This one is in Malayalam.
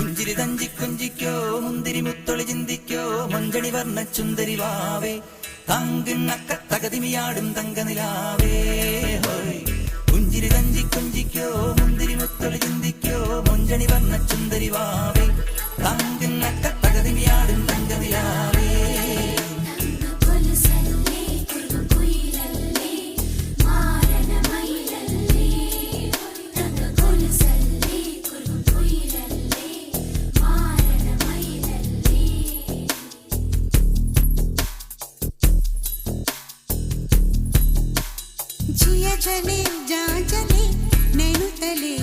പുഞ്ചിരി തഞ്ചി കുഞ്ചിക്കോ മുന്തിരി മുത്തൊളി ചിന്തിക്കോ മഞ്ചണി വർണ്ണ ചുന്ദരി വാവേ തങ്കിണ്ണക്ക തകതിമിയാടും തങ്കനിലാവേ ഹോയ് പുഞ്ചിരി തഞ്ചി കുഞ്ചിക്കോ മുന്തിരി മുത്തൊളി ചിന്തിക്കോ മഞ്ചണി വർണ്ണ ചുന്ദരി വാവേ തങ്കിണ്ണക്ക തകതിമിയാടും തങ്കനിലാവേ जिया चले जा चले नैनु तले